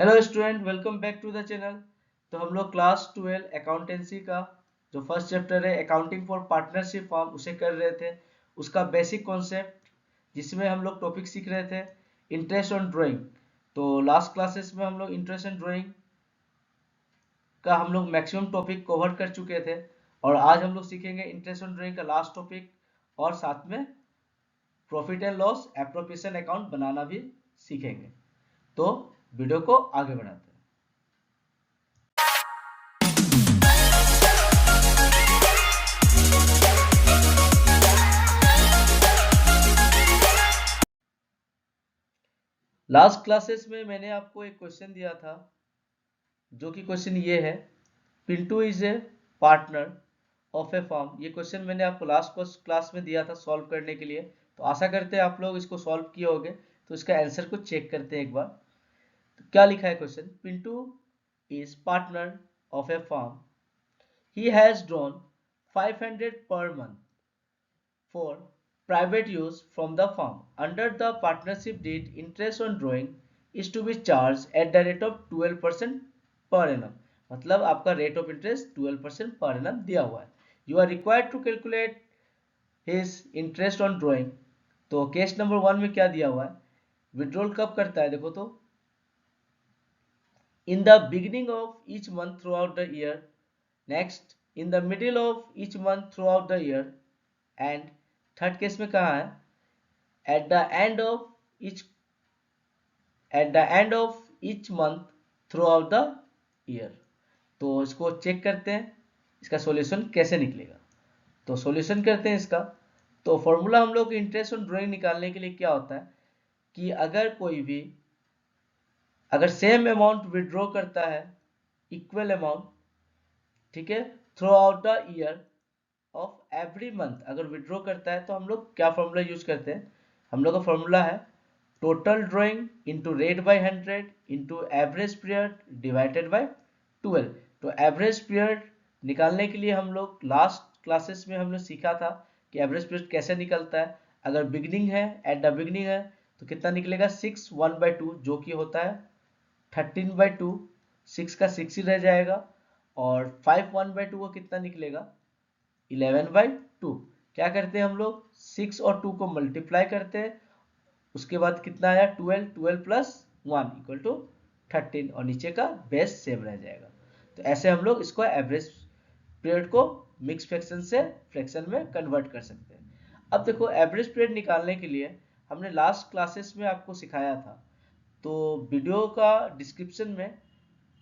Hello student, welcome back to the channel. तो हम लोग क्लास 12 अकाउंटेंसी का जो फर्स्ट चैप्टर है अकाउंटिंग फॉर पार्टनरशिप फॉर्म उसे कर रहे थे। उसका बेसिक कॉन्सेप्ट जिसमें हम लोग टॉपिक सीख रहे थे इंटरेस्ट ऑन ड्राइंग। तो लास्ट क्लासेस में हम लोग इंटरेस्ट ऑन ड्राइंग का हम लोग मैक्सिमम टॉपिक कवर कर चुके थे और आज हम लोग सीखेंगे इंटरेस्ट ऑन ड्राइंग का लास्ट टॉपिक और साथ में profit and loss appropriation account बनाना भी सीखेंगे। तो वीडियो को आगे बढ़ाते हैं। लास्ट क्लासेस में मैंने आपको एक क्वेश्चन दिया था जो कि क्वेश्चन ये है, Pintu is a partner of A firm. ये क्वेश्चन मैंने आपको लास्ट क्लास में दिया था सॉल्व करने के लिए। तो आशा करते हैं आप लोग इसको सॉल्व किए होंगे। तो इसका आंसर को चेक करते हैं एक बार। तो क्या लिखा है question, Pintu is partner of A firm, he has drawn 500 per month for private use from the firm. Under the partnership deed, interest on drawing is to be charged at the rate of 12% per annum. मतलब आपका rate of interest 12% पर annum दिया हुआ है। You are required to calculate his interest on drawing. तो case number 1 में क्या दिया हुआ है, विड्रॉल कब करता है देखो तो, in the beginning of each month throughout the year, next in the middle of each month throughout the year, and third case में कहा है at the end of each month throughout the year। तो इसको check करते हैं इसका solution कैसे निकलेगा। तो सॉल्यूशन करते हैं इसका। तो फॉर्मूला हम लोग इंटरेस्ट ऑन ड्राइंग निकालने के लिए क्या होता है कि अगर सेम अमाउंट विड्रॉ करता है, इक्वल अमाउंट, ठीक है, through out the year of every month अगर विड्रॉ करता है तो हम लोग क्या फॉर्मूला यूज करते हैं, हम लोग का फॉर्मूला है total drawing into rate by 100 into average period divided by 12। तो एवरेज पीरियड निकालने के लिए हम लोग लास्ट क्लासेस में हमने सीखा था कि एवरेज पीरियड कैसे निकलता है। अगर बिगनिंग है, एट द बिगनिंग है, तो कितना निकलेगा 6 1/2 जो कि होता है 13/2। 6 का 6 ही रह जाएगा और 5 1/2 को कितना निकलेगा 11/2। क्या करते हैं हम लोग 6 और 2 को मल्टीप्लाई करते हैं, उसके बाद कितना आया 12, 12 प्लस 1 इक्वल टू 13 और नीचे का बेस सेम रह जाएगा। तो ऐसे हम लोग इसको एवरेज पीरियड को मिक्स फ्रैक्शन से फ्रैक्शन में कन्वर्ट कर सकते हैं। अब देखो एवरेज पीरियड निकालने के लिए हमने लास्ट क्लासेस में आपको सिखाया था। तो वीडियो का डिस्क्रिप्शन में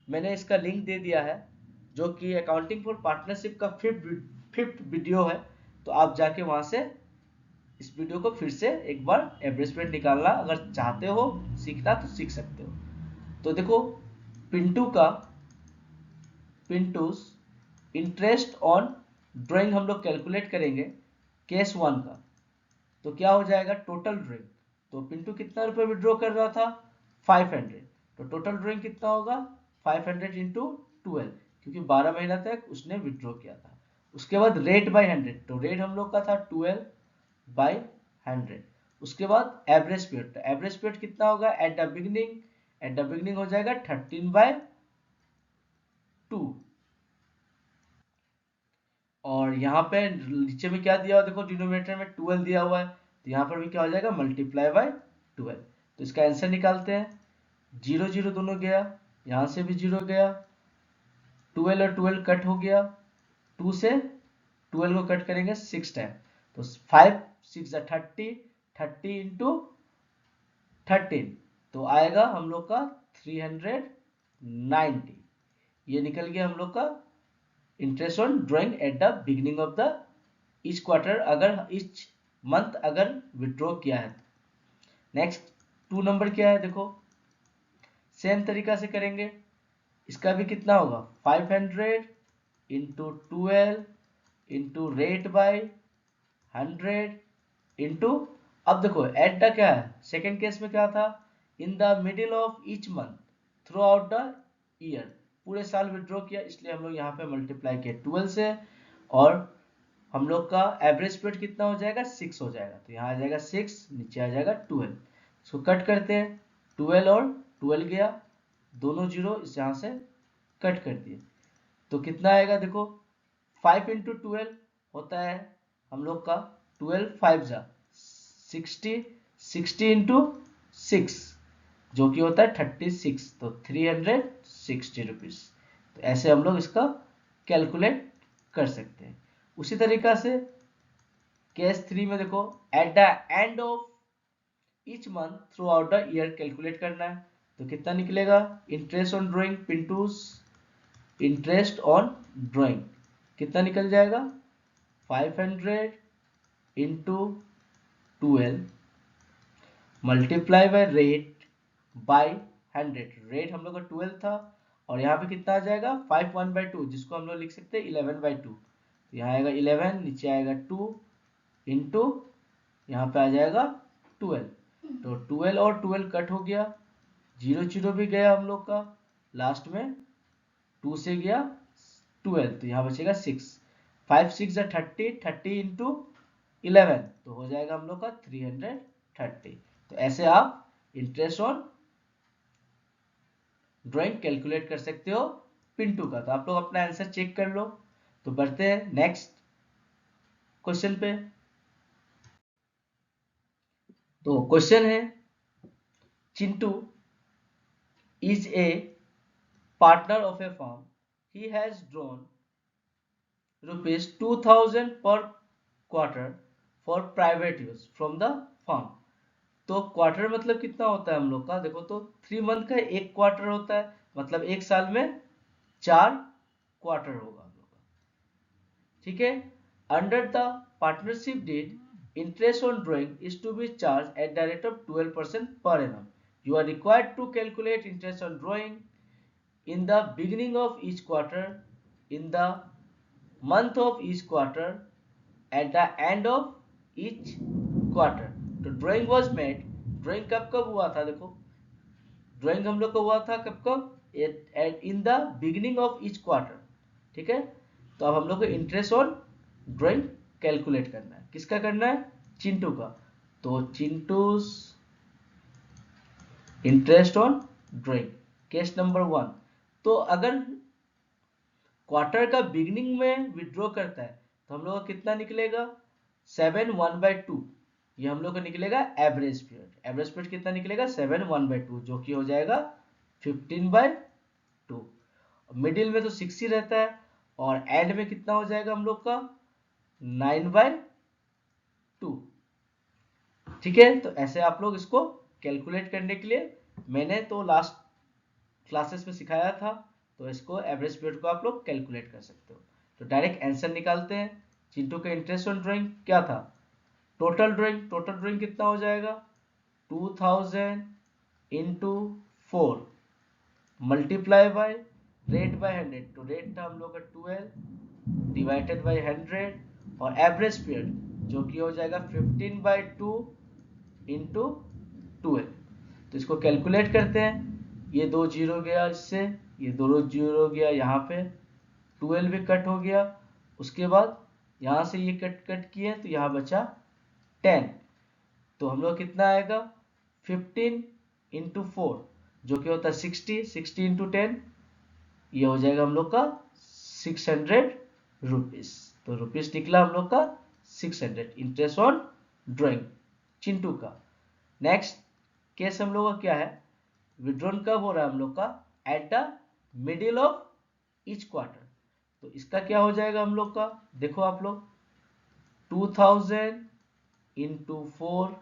मैंने इसका लिंक दे दिया है जो कि अकाउंटिंग फॉर पार्टनरशिप का फिफ्थ वीडियो है। तो आप जाके वहां से इस वीडियो को फिर से एक बार एवरेज पीरियड निकालना अगर चाहते हो सीखना तो सीख सकते हो। तो देखो पिंटूस इंटरेस्ट ऑन ड्राइंग हम लोग कैलकुलेट करेंगे केस 1 का। तो क्या हो जाएगा टोटल ड्राइंग, तो पिंटू कितना रुपए विड्रॉ कर रहा था 500। तो टोटल ड्राइंग कितना होगा 500 इंटू 12 क्योंकि 12 महीना तक उसने विड्रॉ किया था। उसके बाद रेट बाई 100, तो रेट हम लोग का था 12/100। उसके बाद एवरेज पीरियड, तो एवरेज पीरियड कितना होगा एट द बिगनिंग हो जाएगा 13/2। और यहाँ पे नीचे में क्या दिया हुआ देखो, डिनोमिनेटर में 12 दिया हुआ है, तो यहाँ पर भी क्या हो जाएगा मल्टीप्लाई बाय 12। तो इसका आंसर निकालते हैं, 0 0 दोनों गया, यहाँ से भी 0 गया, 12 और 12 कट हो गया, 2 से 12 को कट करेंगे 6 टाइम, तो 5 6 30, 30 इंटू 13 तो आएगा हम लोग का 390। ये निकल गया हम लोग का interest on drawing at the beginning of the each quarter अगर ईच मंथ अगर विड्रॉ किया है। नेक्स्ट 2 नंबर क्या है देखो, सेम तरीका से करेंगे। इसका भी कितना होगा 500 into 12 into rate by 100 into, अब देखो एट द क्या है सेकेंड केस में क्या था, in the middle of each month throughout the year, पूरे साल विड्रॉ किया इसलिए हम लोग यहाँ पे मल्टीप्लाई किया 12 से, और हम लोग का एवरेज पीरियड कितना हो जाएगा 6 हो जाएगा, तो यहाँ आ जाएगा 6, नीचे आ जाएगा 12। इसको कट करते हैं, 12 और 12 गया, दोनों जीरो इस यहाँ से कट कर दिए, तो कितना आएगा देखो, 5 इंटू 12 होता है हम लोग का 12 5 जा 60, 60 इंटू 6 जो कि होता है 36, तो 360 रुपीज। तो ऐसे हम लोग इसका कैलकुलेट कर सकते हैं। उसी तरीका से केस 3 में देखो, at the end of each month throughout the year calculate करना है, तो कितना निकलेगा, interest on drawing Pintu's interest on drawing कितना निकल जाएगा, 500 into 12 multiply by rate by 100। Rate हम लोग का 12 था, और यहाँ पे कितना आ जाएगा 5 1/2, जिसको हम लोग लिख सकते हैं 11/2। तो यहाँ आएगा 11, नीचे आएगा 2 इंटू यहाँ पे आ जाएगा 12, तो 12 और 12 कट हो गया, 0 0 भी गया हम लोग का, लास्ट में 2 से गया 12, तो यहाँ बचेगा 6, 5 6 या 30, 30 इंटू 11 तो हो जाएगा हम लोग का 330। तो ऐसे आप इंटरेस्ट ऑन ड्राइंग कैलकुलेट कर सकते हो पिंटू का। तो आप लोग अपना आंसर चेक कर लो। तो बढ़ते हैं नेक्स्ट क्वेश्चन पे। तो क्वेश्चन है, Chintu is a partner of a firm. He has drawn rupees 2000 per quarter for private use from the firm. तो क्वार्टर मतलब कितना होता है हम लोग का, देखो तो 3 मंथ का एक क्वार्टर होता है, मतलब एक साल में 4 क्वार्टर होगा हम लोग का, ठीक है। Under the partnership deed interest on drawing is to be charge at the rate of 12% पर annum. You are required to calculate interest on drawing in the beginning of each quarter, in the month of each quarter, at the end of each quarter। तो drawing was made, drawing कब कब हुआ था, देखो drawing हम लोग का हुआ था कब कब, in the beginning of each quarter, ठीक है। तो अब हम लोग को इंटरेस्ट ऑन ड्राइंग कैलकुलेट करना है, किसका करना है, चिंटू का। तो Chintu's interest on drawing, case number 1। तो अगर क्वार्टर का बिगनिंग में विड्रॉ करता है तो हम लोग का कितना निकलेगा, 7 1/2, ये हम लोग का निकलेगा एवरेज पीरियड। एवरेज पीरियड कितना निकलेगा 7 1/2, जो कि हो जाएगा 15/2। मिडिल में तो 6 ही रहता है, और एंड में कितना हो जाएगा हम लोग का 9/2, ठीक है। तो ऐसे आप लोग इसको कैलकुलेट करने के लिए मैंने तो लास्ट क्लासेस में सिखाया था, तो इसको एवरेज पीरियड को आप लोग कैलकुलेट कर सकते हो। तो डायरेक्ट आंसर निकालते हैं। चिंटू का इंटरेस्ट ऑन ड्राइंग क्या था, टोटल ड्राइंग, टोटल ड्राइंग कितना हो जाएगा 2000 into 4 multiply by rate by 100, तो रेट था हम लोग का 12 डिवाइडेड बाय 100, और एवरेज पीरियड जो कि हो जाएगा 15/2 इंटू 12। तो इसको कैलकुलेट करते हैं, ये 2 जीरो गया इससे, ये दोनों जीरो गया यहाँ पे, 12 भी कट हो गया, उसके बाद यहाँ से ये कट कट किए तो यहाँ बचा 10। तो हम लोग कितना आएगा 15 इंटू 4 जो कि होता है 60, 60 इंटू 10 ये हो जाएगा हम लोग का 600 रुपीज। तो रुपीज निकला हम लोग का 600, इंटरेस्ट ऑन ड्राइंग चिंटू का। नेक्स्ट केस हम लोग का क्या है, विड्रॉन कब हो रहा है हम लोग का, at the middle of each quarter. तो इसका क्या हो जाएगा हम लोग का, देखो आप लोग 2000 इंटू 4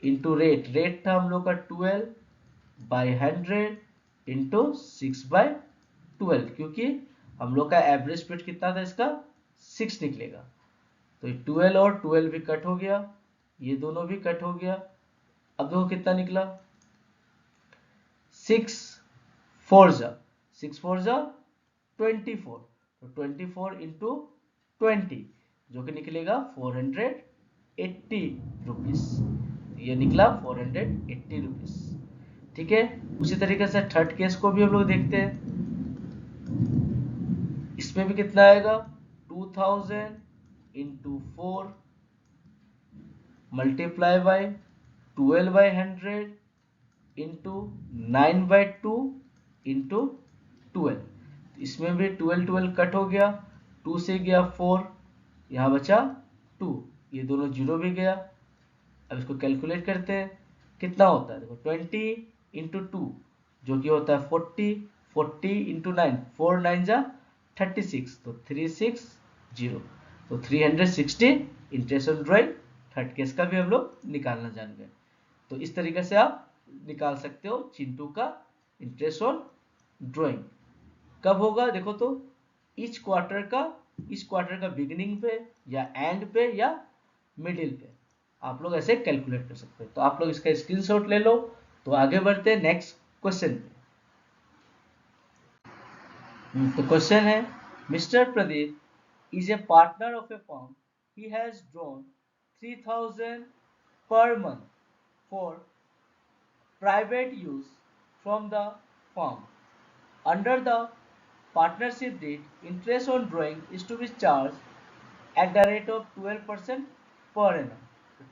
इंटू रेट, रेट था हम लोग का 12/100 इंटू 6/12, क्योंकि हम लोग का एवरेज पीरियड कितना था इसका 6 निकलेगा। तो 12 और 12 भी कट हो गया, ये दोनों भी कट हो गया, अब देखो कितना निकला 6 4 जा 6 4 जा 24, तो 24 इंटू 20 जो कि निकलेगा 480 रुपीज, ये निकला 480 रुपीज, ठीक है। उसी तरीके से थर्ड केस को भी हम लोग देखते हैं, इसमें भी कितना आएगा 2000 into 4 multiply by 12/100 into 9/2 into 12। इसमें भी 12 कट हो गया, 2 से गया 4, यहाँ बचा 2, ये दोनों जीरो भी गया। अब इसको कैलकुलेट करते हैं, कितना होता है देखो, 20 इंटू 2 जो कि होता है 40, 40 इंटू 9, 4 9 जा 36, तो 360, तो 360 interest on drawing. Third case का भी हम लोग निकालना जान गए। तो इस तरीके से आप निकाल सकते हो चिंटू का इंटरेस्ट ऑन ड्राइंग। कब होगा देखो तो, इस क्वार्टर का बिगिनिंग पे या एंड पे या मिडिल पे आप लोग ऐसे कैलकुलेट कर सकते हो। तो आप लोग इसका स्क्रीनशॉट ले लो। तो आगे बढ़ते हैं नेक्स्ट क्वेश्चन पे। तो क्वेश्चन है, mister Pradeep is a partner of A firm, he has drawn 3000 per month for private use from the firm. Under the partnership deed, interest on drawing is to be charged at the rate of 12% per annum.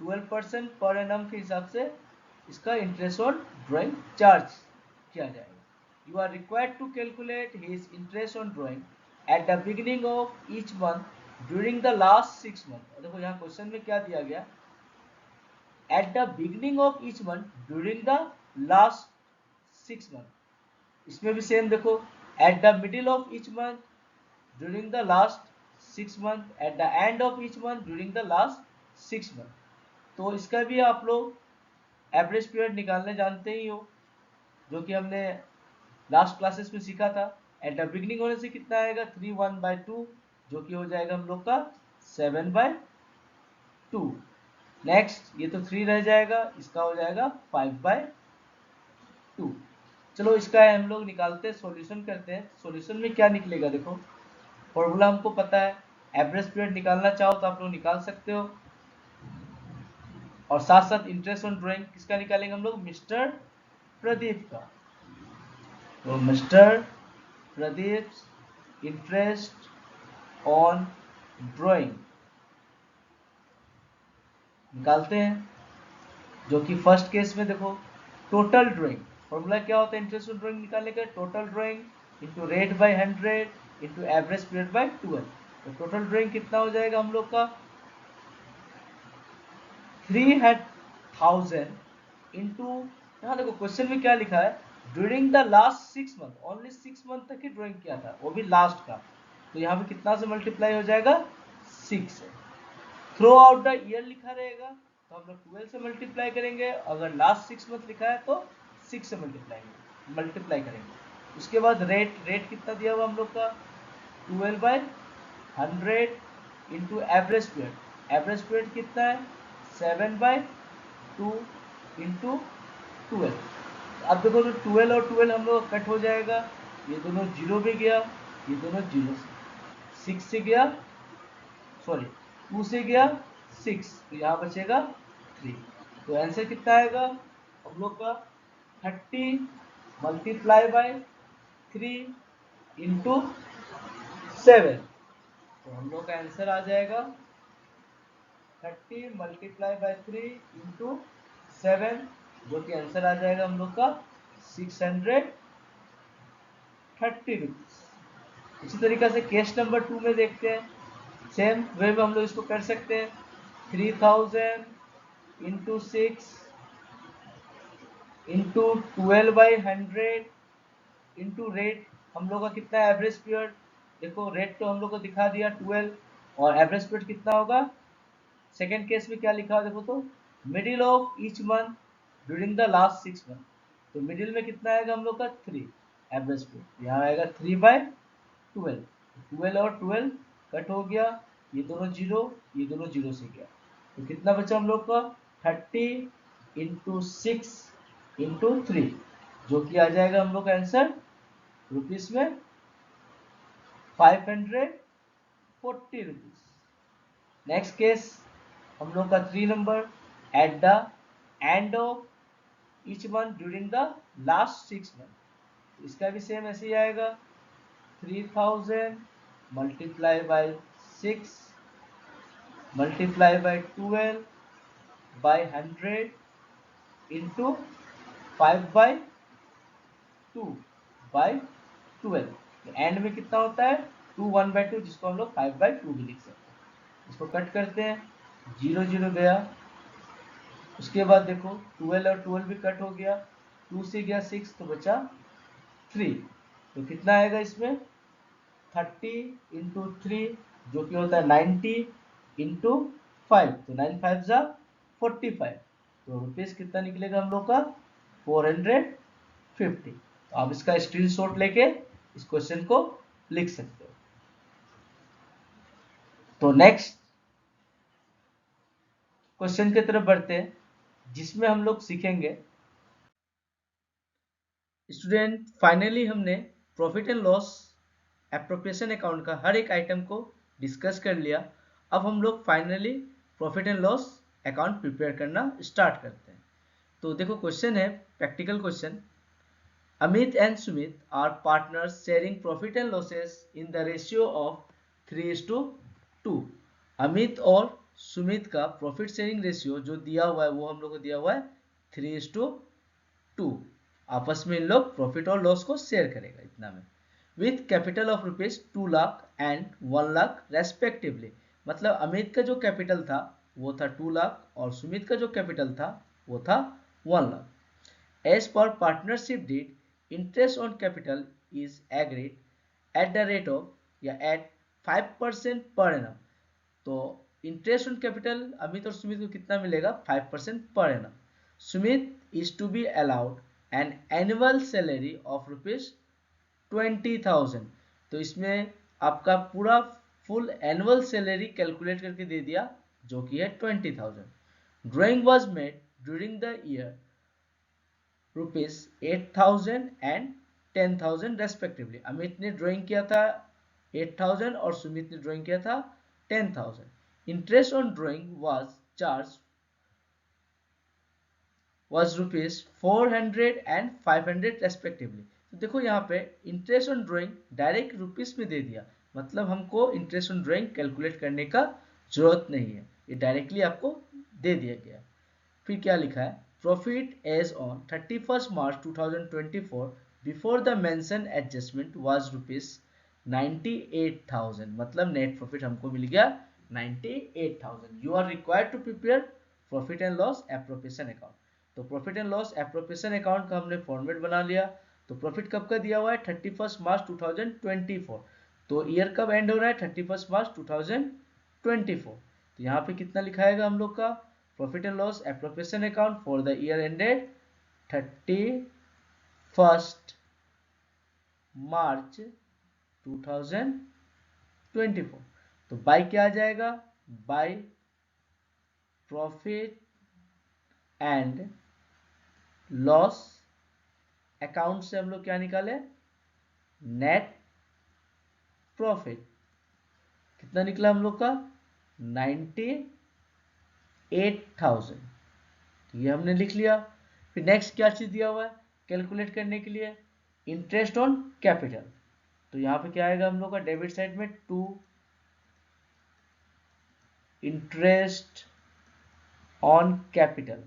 12% per annum के हिसाब से इसका interest on drawing charge किया जाएगा। You are required to calculate his interest on drawing at the beginning of each month during the last 6 months। देखो यहाँ question में क्या दिया गया, at the beginning of each month during the last 6 months। इसमें भी सेम देखो, at the middle of each month during the last 6 month, at the end of each month during the last 6 month। तो इसका भी आप लोग average period निकालने जानते ही हो, जो कि हमने लास्ट क्लासेस में सीखा था। एट द बिगनिंग होने से कितना आएगा, 3 1/2, जो कि हो जाएगा हम लोग का 7/2। नेक्स्ट ये तो 3 रह जाएगा, इसका हो जाएगा 5/2। चलो इसका हम लोग निकालते हैं, सॉल्यूशन करते हैं। सॉल्यूशन में क्या निकलेगा देखो, फॉर्मूला हमको पता है, एवरेज पीरियड निकालना चाहो तो आप लोग निकाल सकते हो। और साथ साथ इंटरेस्ट ऑन ड्राइंग किसका निकालेंगे हम लोग, मिस्टर प्रदीप का। तो mister Pradeep interest on drawing निकालते हैं, जो कि फर्स्ट केस में देखो टोटल ड्राइंग, फॉर्मूला क्या होता है इंटरेस्ट ऑन ड्राइंग निकालने का, total drawing into rate by 100 into average period by 12। तो टोटल ड्राइंग कितना हो जाएगा हम लोग का, 300,000 इंटू, यहाँ देखो क्वेश्चन में क्या लिखा है, during the last 6 month, only 6 month तक ही ड्राइंग किया था, वो भी लास्ट का। तो यहाँ पे कितना से मल्टीप्लाई हो जाएगा, 6 से। थ्रू आउट द ईयर लिखा रहेगा तो हम लोग 12 से मल्टीप्लाई करेंगे, अगर लास्ट 6 मंथ लिखा है तो 6 से मल्टीप्लाई करेंगे। उसके बाद रेट कितना दिया हुआ हम लोग का, 12/100 इंटू एवरेज पीरियड कितना है, 7/2 इंटू 12। अब देखो तो 12 और 12 हम लोग कट हो जाएगा, ये दोनों जीरो भी गया, ये दोनों जीरो से, 6 से गया, सॉरी 2 से गया 6, तो यहाँ बचेगा 3। तो आंसर कितना आएगा हम लोग का, 30 मल्टीप्लाई बाय 3 इंटू 7। तो हम लोग का आंसर आ जाएगा 30 मल्टीप्लाई बाय 3 इंटू 7, जो कि आंसर आ जाएगा हम लोग का 630 रुपीज। इसी तरीके से केस नंबर 2 में देखते हैं, सेम वे में हम लोग इसको कर सकते हैं, 3000 इंटू 6 इंटू 12/100 इंटू रेट, हम लोग का कितना है एवरेज पीरियड, देखो रेट तो हम लोग को दिखा दिया 12, और एवरेज पीरियड कितना होगा, सेकेंड केस में क्या लिखा है देखो तो, middle of each month during the last 6 month. तो मिडिल में कितना आएगा हम लोग का 3 एवरेज पीरियड, यहाँ आएगा 3/12। 12 और 12 कट हो गया, ये दोनों जीरो, ये दोनों जीरो से गया, तो कितना बचा हम लोग का, 30 इंटू 6 इंटू 3, जो कि आ जाएगा हम लोग का आंसर रुपीस में 540 रुपीज। नेक्स्ट केस हम लोग का 3 number, at the end of each month during the last 6 month. इसका भी सेम ऐसे ही आएगा, 3000 multiply by 6 multiply by 12 by 100 into 5/2, 5/12। End में कितना होता है 2 1/2, जिसको हम लोग 5/2 भी लिख सकते हैं। इसको कट करते हैं, 0 0 गया। उसके बाद देखो 12 और 12 भी कट हो गया, 2 से गया 6 तो बचा 3। तो कितना आएगा इसमें 30 इंटू 3 जो कि होता है 90 इंटू 5, तो 9 5 जा 45। तो रुपीज कितना निकलेगा हम लोग का 450। तो आप इसका स्क्रीनशॉट लेके इस क्वेश्चन को लिख सकते हो। तो नेक्स्ट क्वेश्चन की तरफ बढ़ते हैं, जिसमें हम लोग सीखेंगे स्टूडेंट। फाइनली हमने profit and loss appropriation account का हर एक आइटम को डिस्कस कर लिया। अब हम लोग finally profit and loss account prepare करना स्टार्ट करते हैं। तो देखो क्वेश्चन है, practical question. Amit and Sumit are partners sharing profit and losses in the ratio of 3:2। Amit और सुमित का प्रॉफिट शेयरिंग रेशियो जो दिया हुआ है वो हम लोग को दिया हुआ है 3:2। आपस में इन लोग प्रॉफिट और लॉस को शेयर करेगा इतना में, with capital of rupees 2 lakh and 1 lakh respectively. मतलब अमित का जो कैपिटल था वो था 2 लाख और सुमित का जो कैपिटल था वो था 1 lakh. As per partnership deed, interest on capital is agreed at the rate of या at 5% per annum। तो इंटरेस्ट ऑन कैपिटल अमित और सुमित को कितना मिलेगा 5% पर annum. Sumit is to be allowed an annual salary of ₹20,000। तो इसमें आपका पूरा फुल एनुअल सैलरी कैलकुलेट करके दे दिया जो कि है 20,000। Drawing was made during the year ₹8,000 and 10,000 respectively. Amit ने ड्राइंग किया था 8,000 और सुमित ने ड्राइंग किया था 10,000। Interest on drawing was ₹400 and 500 respectively. तो देखो यहाँ पे interest on drawing direct rupees में दे दिया, मतलब हमको इंटरेस्ट ऑन ड्राइंग कैलकुलेट करने का जरूरत नहीं है, ये डायरेक्टली आपको दे दिया गया। फिर क्या लिखा है, profit as on 31 March 2024 before the mention adjustment was ₹98,000। मतलब नेट प्रॉफिट हमको मिल गया 98,000। You are required to prepare profit and loss appropriation account. तो profit and loss appropriation account का हमने फॉर्मेट बना लिया। तो प्रॉफिट कब का दिया हुआ है 31 मार्च 2024। तो ईयर कब एंड हो रहा है 31 मार्च 2024। तो यहाँ पे कितना लिखाएगा हम लोग का profit and loss appropriation account for the year ended 31 March 2024। तो बाय क्या आ जाएगा, by profit and loss account से हम लोग क्या निकाले, नेट प्रॉफिट। कितना निकला हम लोग का 98,000। ये हमने लिख लिया। फिर नेक्स्ट क्या चीज दिया हुआ है कैलकुलेट करने के लिए, इंटरेस्ट ऑन कैपिटल। तो यहाँ पे क्या आएगा हम लोग का डेबिट साइड में 2 इंटरेस्ट ऑन कैपिटल।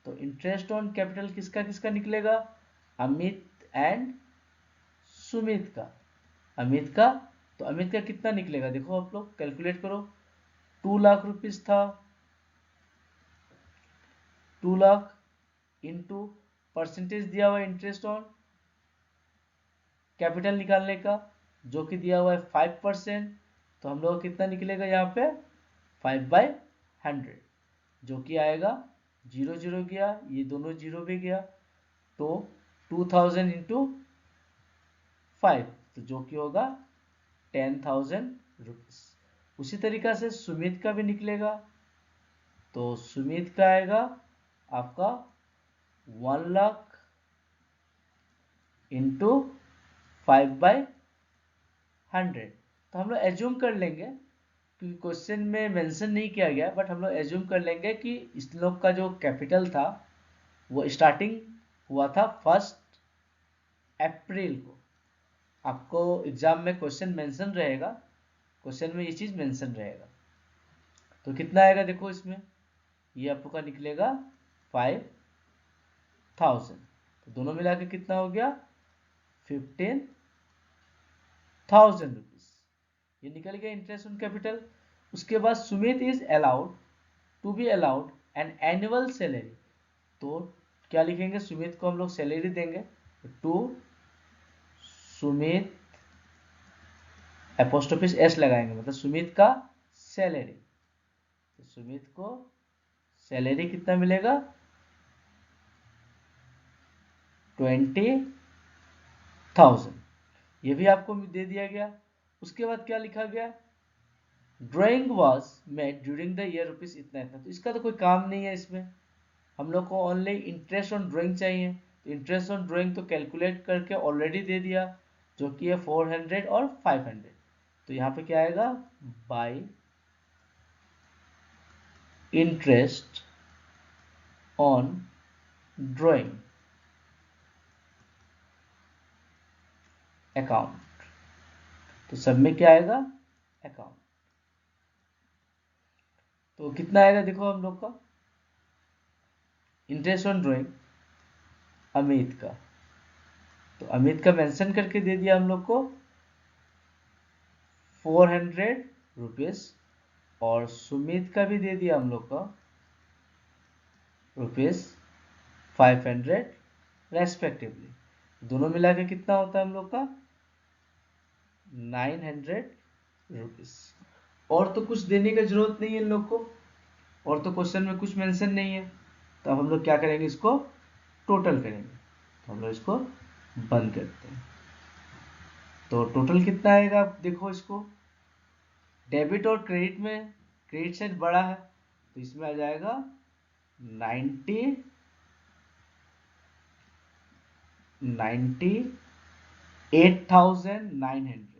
तो इंटरेस्ट ऑन कैपिटल किसका किसका निकलेगा, अमित एंड सुमित का। अमित का, तो अमित का कितना निकलेगा देखो आप लोग कैलकुलेट करो, 2 लाख रुपीस था, 2 लाख इंटू परसेंटेज दिया हुआ इंटरेस्ट ऑन कैपिटल निकालने का जो कि दिया हुआ है 5%। तो हम लोग कितना निकलेगा यहाँ पे 5/100 जो कि आएगा 0 0 गया, ये दोनों 0 भी गया, तो 2000 इंटू 5 तो जो कि होगा 10,000 रुपीज। उसी तरीका से सुमित का भी निकलेगा। तो सुमित का आएगा आपका 1 लाख इंटू 5/100। तो हम लोग एज्यूम कर लेंगे क्योंकि क्वेश्चन में मेंशन नहीं किया गया, बट हम लोग एज्यूम कर लेंगे कि इस लोग का जो कैपिटल था वो स्टार्टिंग हुआ था 1 अप्रैल को। आपको एग्जाम में क्वेश्चन मेंशन रहेगा, क्वेश्चन में ये चीज मेंशन रहेगा। तो कितना आएगा देखो इसमें, ये आपका निकलेगा 5,000। तो दोनों मिला के कितना हो गया 15,000 रुपीज। ये निकल गया इंटरेस्ट ऑन कैपिटल। उसके बाद Sumit is allowed to be allowed an annual salary. तो क्या लिखेंगे, सुमित को हम लोग सैलरी देंगे, टू सुमित एपोस्ट्रोफिस एस लगाएंगे, मतलब सुमित का सैलरी। तो सुमित को सैलरी कितना मिलेगा, 20,000। ये भी आपको दे दिया गया। उसके बाद क्या लिखा गया, drawing was made during the year rupees इतना इतना। तो इसका तो कोई काम नहीं है, इसमें हम लोग को ओनली इंटरेस्ट ऑन ड्राइंग चाहिए। तो इंटरेस्ट ऑन ड्राइंग तो कैलकुलेट करके ऑलरेडी दे दिया, जो कि है 400 और 500। तो यहाँ पे क्या आएगा, bye interest on drawing account. तो सब में क्या आएगा, अकाउंट। तो कितना आएगा, देखो हम लोग का इंटरेस्ट ऑन ड्राइंग अमित का, तो अमित का मेंशन करके दे दिया हम लोग को 400 रुपीज, और सुमित का भी दे दिया हम लोग का रुपीज 500 रेस्पेक्टिवली। दोनों मिला के कितना होता है हम लोग का 900 रुपीज। और तो कुछ देने की जरूरत नहीं है इन लोग को, और तो क्वेश्चन में कुछ मेंशन नहीं है। तो अब हम लोग क्या करेंगे, इसको टोटल करेंगे। तो हम लोग इसको बंद करते हैं। तो टोटल कितना आएगा, आप देखो इसको, डेबिट और क्रेडिट में क्रेडिट साइड बड़ा है, तो इसमें आ जाएगा 98,900।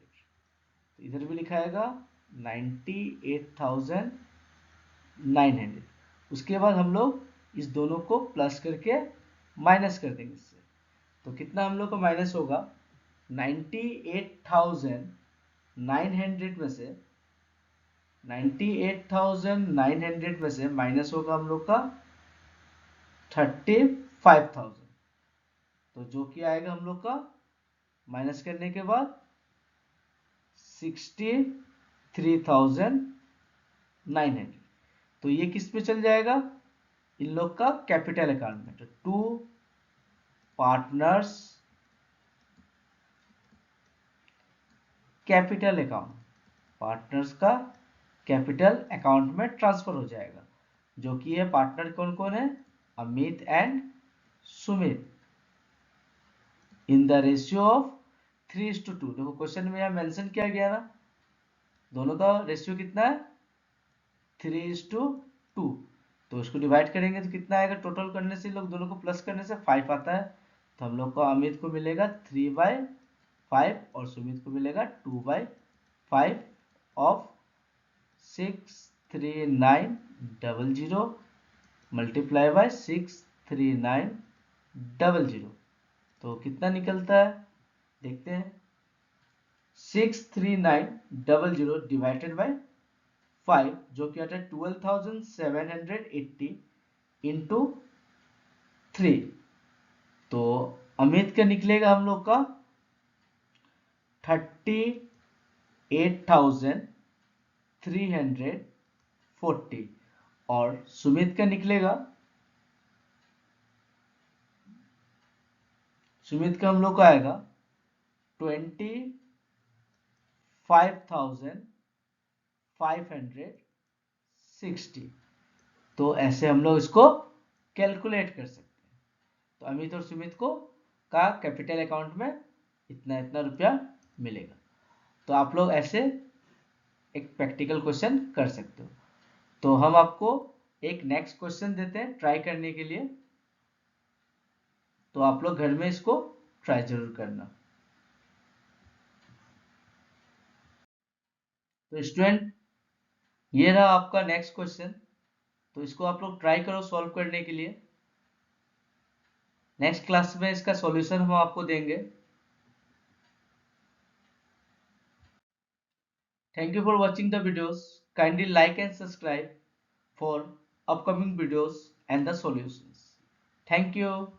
तो इधर भी लिखाएगा 98,900। उसके बाद हम लोग इस दोनों को प्लस करके माइनस कर देंगे इससे। तो कितना हम लोग को माइनस होगा, 98,900 में से 98,900 में से माइनस होगा हम लोग का 35,000। तो जो कि आएगा हम लोग का माइनस करने के बाद 63,900। तो ये किस पे चल जाएगा, इन लोग का कैपिटल अकाउंट में। तो to partners capital account, partners का कैपिटल अकाउंट में ट्रांसफर हो जाएगा, जो कि है पार्टनर कौन कौन है, Amit and Sumit, in the ratio of 3:2। देखो क्वेश्चन में यहाँ मेंशन किया गया ना, दोनों का रेशियो कितना है 3:2। तो इसको डिवाइड करेंगे तो कितना आएगा, टोटल करने से लोग दोनों को प्लस करने से 5 आता है। तो हम लोग को अमित को मिलेगा 3/5 और सुमित को मिलेगा 2/5 ऑफ 63900 मल्टीप्लाई बाय 63900। तो कितना निकलता है, देखते हैं, 63900 डिवाइडेड बाय 5, जो कि आता है 12,780 इंटू 3। तो अमित का निकलेगा हम लोग का 38,340 और सुमित का निकलेगा, सुमित का हम लोग का आएगा 25,560। तो ऐसे हम लोग इसको कैलकुलेट कर सकते हैं। तो अमित और सुमित को का कैपिटल अकाउंट में इतना इतना रुपया मिलेगा। तो आप लोग ऐसे एक प्रैक्टिकल क्वेश्चन कर सकते हो। तो हम आपको एक नेक्स्ट क्वेश्चन देते हैं ट्राई करने के लिए, तो आप लोग घर में इसको ट्राई जरूर करना। तो स्टूडेंट, ये रहा आपका नेक्स्ट क्वेश्चन। तो इसको आप लोग ट्राई करो सॉल्व करने के लिए। नेक्स्ट क्लास में इसका सॉल्यूशन हम आपको देंगे। Thank you for watching the videos. Kindly like and subscribe for upcoming videos and the solutions. Thank you.